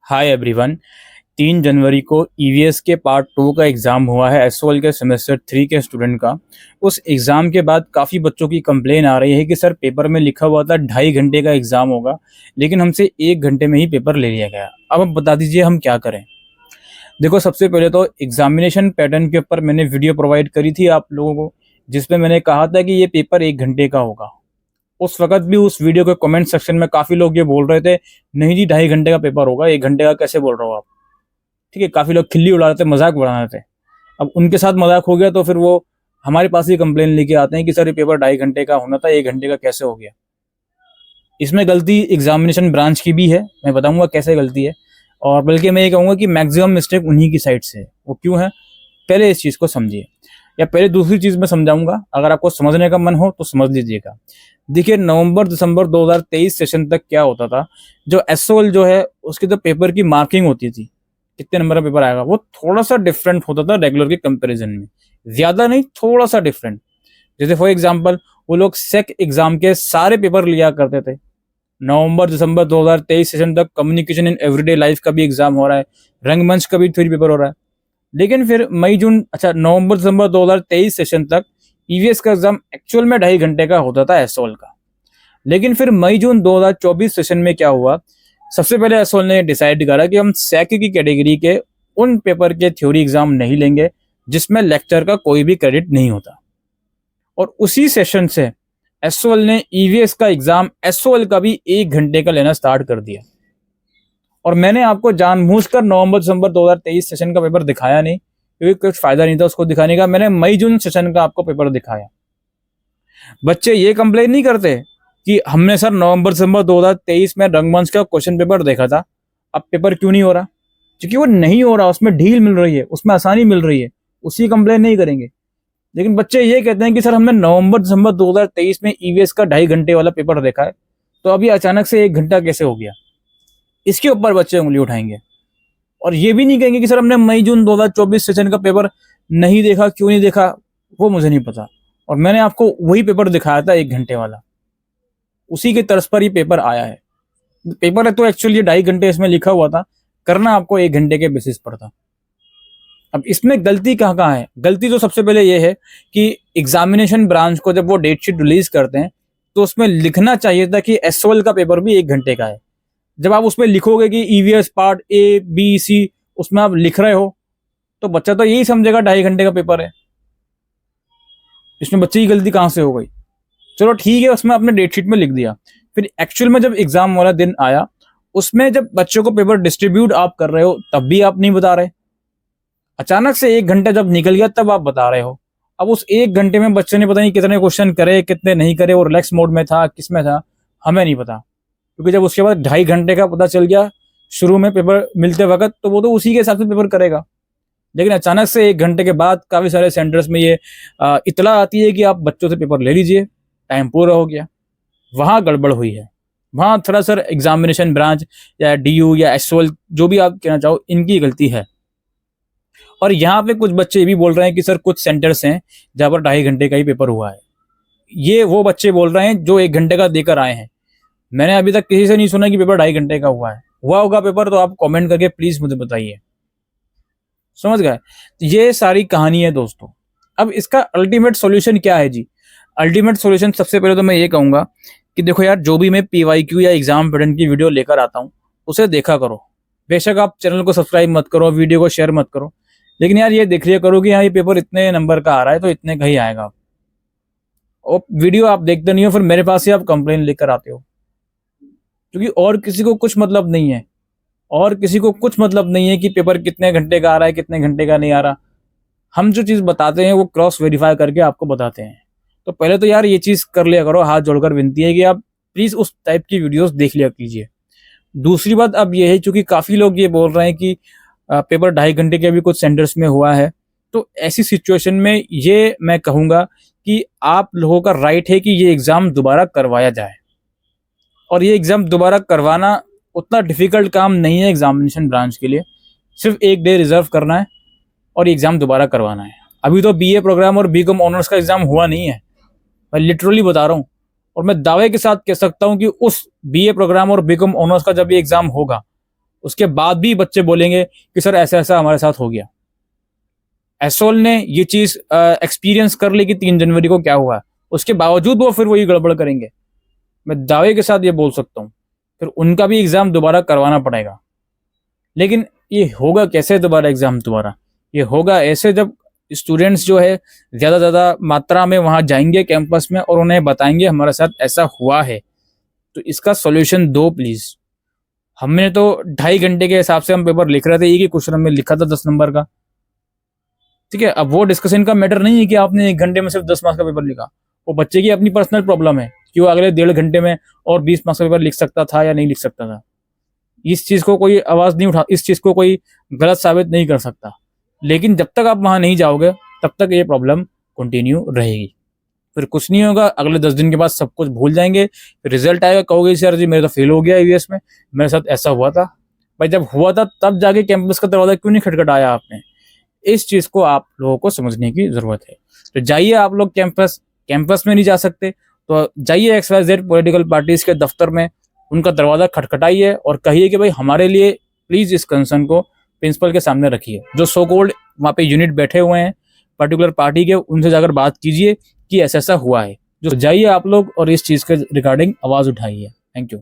Hi everyone. 3 जनवरी को EVS के part 2 का एग्ज़ाम हुआ है एसओएल के सेमेस्टर 3 के स्टूडेंट का। उस एग्ज़ाम के बाद काफ़ी बच्चों की कंप्लेन आ रही है कि सर पेपर में लिखा हुआ था 2.5 घंटे का एग्ज़ाम होगा, लेकिन हमसे 1 घंटे में ही पेपर ले लिया गया। अब आप बता दीजिए हम क्या करें। देखो, सबसे पहले तो एग्जामिनेशन पैटर्न के ऊपर मैंने वीडियो प्रोवाइड करी थी आप लोगों को, जिसमें मैंने कहा था कि ये पेपर 1 घंटे का होगा। उस वक़्त भी उस वीडियो के कमेंट सेक्शन में काफ़ी लोग ये बोल रहे थे, नहीं जी 2.5 घंटे का पेपर होगा, 1 घंटे का कैसे बोल रहे हो आप? ठीक है, काफ़ी लोग खिल्ली उड़ा रहे थे, मज़ाक उड़ा रहे थे। अब उनके साथ मज़ाक हो गया तो फिर वो हमारे पास ही कंप्लेन लेके आते हैं कि सर ये पेपर 2.5 घंटे का होना था, 1 घंटे का कैसे हो गया? इसमें गलती एग्ज़ामिनेशन ब्रांच की भी है, मैं बताऊँगा कैसे गलती है, और बल्कि मैं ये कहूँगा कि मैक्सिमम मिस्टेक उन्हीं की साइड से है। वो क्यों है? पहले इस चीज़ को समझिए, या पहले दूसरी चीज़ मैं समझाऊँगा, अगर आपको समझने का मन हो तो समझ लीजिएगा। देखिए, नवंबर-दिसंबर 2023 सेशन तक क्या होता था, जो एसओएल जो है उसके जो पेपर की मार्किंग होती थी, कितने नंबर का पेपर आएगा, वो थोड़ा-सा डिफरेंट होता था रेगुलर के कंपैरिजन में। ज़्यादा नहीं, थोड़ा-सा डिफरेंट। जैसे फॉर एग्ज़ाम्पल वो लोग सेक एग्ज़ाम के सारे पेपर लिया करते थे। नवंबर-दिसंबर 2023 सेशन तक कम्युनिकेशन इन एवरीडे लाइफ का भी एग्ज़ाम हो रहा है, रंगमंच का भी थ्योरी पेपर हो रहा है। लेकिन फिर नवंबर-दिसंबर 2023 सेशन तक ईवीएस का एग्ज़ाम एक्चुअल में 2.5 घंटे का होता था एसओएल का। लेकिन फिर मई-जून 2024 सेशन में क्या हुआ, सबसे पहले एसओएल ने डिसाइड करा कि हम सेक की कैटेगरी के उन पेपर के थ्योरी एग्ज़ाम नहीं लेंगे जिसमें लेक्चर का कोई भी क्रेडिट नहीं होता। और उसी सेशन से एसओएल ने ईवीएस का एग्ज़ाम एसओएल का भी 1 घंटे का लेना स्टार्ट कर दिया। और मैंने आपको जानबूझकर नवंबर-दिसंबर 2023 सेशन का पेपर दिखाया नहीं, क्योंकि कुछ फ़ायदा नहीं था उसको दिखाने का। मैंने मई-जून सेशन का आपको पेपर दिखाया। बच्चे ये कंप्लेन नहीं करते कि हमने सर नवंबर-दिसंबर 2023 में रंगमंच का क्वेश्चन पेपर देखा था, अब पेपर क्यों नहीं हो रहा? क्योंकि वो नहीं हो रहा, उसमें ढील मिल रही है, उसमें आसानी मिल रही है, उसकी कंप्लेन नहीं करेंगे। लेकिन बच्चे ये कहते हैं कि सर हमने नवंबर-दिसंबर 2023 में ईवीएस का 2.5 घंटे वाला पेपर देखा है, तो अभी अचानक से 1 घंटा कैसे हो गया? इसके ऊपर बच्चे उँगली उठाएँगे। और ये भी नहीं कहेंगे कि सर हमने मई-जून 2024 सेशन का पेपर नहीं देखा, क्यों नहीं देखा, वो मुझे नहीं पता। और मैंने आपको वही पेपर दिखाया था 1 घंटे वाला, उसी के तर्ज पर ये पेपर आया है। पेपर है तो एक्चुअली 2.5 घंटे इसमें लिखा हुआ था, करना आपको 1 घंटे के बेसिस पर था। अब इसमें गलती कहाँ-कहाँ है? गलती तो सबसे पहले ये है कि एग्जामिनेशन ब्रांच को जब वो डेट शीट रिलीज़ करते हैं, तो उसमें लिखना चाहिए था कि एसओएल का पेपर भी 1 घंटे का है। जब आप उसमें लिखोगे कि ईवीएस पार्ट ए, बी, सी, उसमें आप लिख रहे हो, तो बच्चा तो यही समझेगा 2.5 घंटे का पेपर है। इसमें बच्चे की गलती कहाँ से हो गई? चलो ठीक है, उसमें आपने डेट शीट में लिख दिया। फिर एक्चुअल में जब एग्जाम वाला दिन आया, उसमें जब बच्चों को पेपर डिस्ट्रीब्यूट आप कर रहे हो, तब भी आप नहीं बता रहे। अचानक से 1 घंटा जब निकल गया, तब आप बता रहे हो। अब उस 1 घंटे में बच्चे ने पता नहीं कितने क्वेश्चन करे, कितने नहीं करे, वो रिलैक्स मोड में था, किस में था, हमें नहीं पता। क्योंकि जब उसके बाद 2.5 घंटे का पता चल गया शुरू में पेपर मिलते वक़्त, तो वो तो उसी के हिसाब से पेपर करेगा। लेकिन अचानक से 1 घंटे के बाद काफ़ी सारे सेंटर्स में ये इत्तला आती है कि आप बच्चों से पेपर ले लीजिए, टाइम पूरा हो गया। वहाँ गड़बड़ हुई है। वहाँ थोड़ा सर एग्जामिनेशन ब्रांच या डीयू या एसओएल, जो भी आप कहना चाहो, इनकी गलती है। और यहाँ पे कुछ बच्चे ये भी बोल रहे हैं कि सर कुछ सेंटर्स हैं जहाँ पर 2.5 घंटे का ही पेपर हुआ है। ये वो बच्चे बोल रहे हैं जो 1 घंटे का देकर आए हैं। मैंने अभी तक किसी से नहीं सुना कि पेपर 2.5 घंटे का हुआ है। हुआ होगा पेपर तो आप कमेंट करके प्लीज़ मुझे बताइए। समझ गए? ये सारी कहानी है दोस्तों। अब इसका अल्टीमेट सॉल्यूशन क्या है जी? अल्टीमेट सॉल्यूशन सबसे पहले तो मैं ये कहूँगा कि देखो यार, जो भी मैं पीवाईक्यू या एग्जाम पैटर्न की वीडियो लेकर आता हूँ, उसे देखा करो। बेशक आप चैनल को सब्सक्राइब मत करो, वीडियो को शेयर मत करो, लेकिन यार ये देख लिया करो कि हाँ ये पेपर इतने नंबर का आ रहा है तो इतने का ही आएगा। और वीडियो आप देखते नहीं हो, फिर मेरे पास ही आप कंप्लेन लेकर आते हो, क्योंकि और किसी को कुछ मतलब नहीं है। और किसी को कुछ मतलब नहीं है कि पेपर कितने घंटे का आ रहा है, कितने घंटे का नहीं आ रहा। हम जो चीज़ बताते हैं वो क्रॉस वेरीफाई करके आपको बताते हैं। तो पहले तो यार ये चीज़ कर लिया करो, हाथ जोड़कर विनती है कि आप प्लीज़ उस टाइप की वीडियोस देख लिया कीजिए। दूसरी बात अब ये है, चूंकि काफ़ी लोग ये बोल रहे हैं कि पेपर 2.5 घंटे के भी कुछ सेंटर्स में हुआ है, तो ऐसी सिचुएशन में ये मैं कहूँगा कि आप लोगों का राइट है कि ये एग्ज़ाम दोबारा करवाया जाए। और ये एग्ज़ाम दोबारा करवाना उतना डिफ़िकल्ट काम नहीं है एग्जामिनेशन ब्रांच के लिए। सिर्फ 1 डे रिजर्व करना है और एग्ज़ाम दोबारा करवाना है। अभी तो बीए प्रोग्राम और बीकॉम ऑनर्स का एग्ज़ाम हुआ नहीं है, मैं लिटरली बता रहा हूँ। और मैं दावे के साथ कह सकता हूँ कि उस बीए प्रोग्राम और बीकॉम ऑनर्स का जब ये एग्ज़ाम होगा, उसके बाद भी बच्चे बोलेंगे कि सर ऐसा ऐसा हमारे साथ हो गया। एसोल ने ये चीज एक्सपीरियंस कर ली कि 3 जनवरी को क्या हुआ, उसके बावजूद वो फिर वही गड़बड़ करेंगे। मैं दावे के साथ ये बोल सकता हूँ, फिर उनका भी एग्जाम दोबारा करवाना पड़ेगा। लेकिन ये होगा कैसे दोबारा एग्जाम दोबारा? ये होगा ऐसे जब स्टूडेंट्स जो है ज़्यादा मात्रा में वहाँ जाएंगे कैंपस में और उन्हें बताएंगे हमारे साथ ऐसा हुआ है, तो इसका सॉल्यूशन दो प्लीज़। हमने तो 2.5 घंटे के हिसाब से हम पेपर लिख रहे थे, एक ही क्वेश्चन हमने लिखा था 10 नंबर का, ठीक है। अब वो डिस्कशन का मैटर नहीं है कि आपने 1 घंटे में सिर्फ 10 मार्क्स का पेपर लिखा, वो बच्चे की अपनी पर्सनल प्रॉब्लम है कि वो अगले 1.5 घंटे में और 20 मार्क्स का पेपर लिख सकता था या नहीं लिख सकता था। इस चीज को कोई आवाज नहीं उठा, इस चीज को कोई गलत साबित नहीं कर सकता। लेकिन जब तक आप वहां नहीं जाओगे तब तक ये प्रॉब्लम कंटिन्यू रहेगी। फिर कुछ नहीं होगा, अगले 10 दिन के बाद सब कुछ भूल जाएंगे, फिर रिजल्ट आएगा, कहोगे सर जी मेरा तो फेल हो गया ईवीएस में, मेरे साथ ऐसा हुआ था। भाई जब हुआ था तब जाके कैंपस का दरवाजा क्यों नहीं खटखटाया आपने? इस चीज को आप लोगों को समझने की जरूरत है। तो जाइए आप लोग कैंपस में नहीं जा सकते तो जाइए XYZ पॉलिटिकल पार्टीज के दफ्तर में, उनका दरवाजा खटखटाइए और कहिए कि भाई हमारे लिए प्लीज इस कंसर्न को प्रिंसिपल के सामने रखिए। जो सो कॉल्ड वहाँ पे यूनिट बैठे हुए हैं पर्टिकुलर पार्टी के, उनसे जाकर बात कीजिए कि ऐसा ऐसा हुआ है। जो जाइए आप लोग और इस चीज के रिगार्डिंग आवाज उठाइए। Thank you.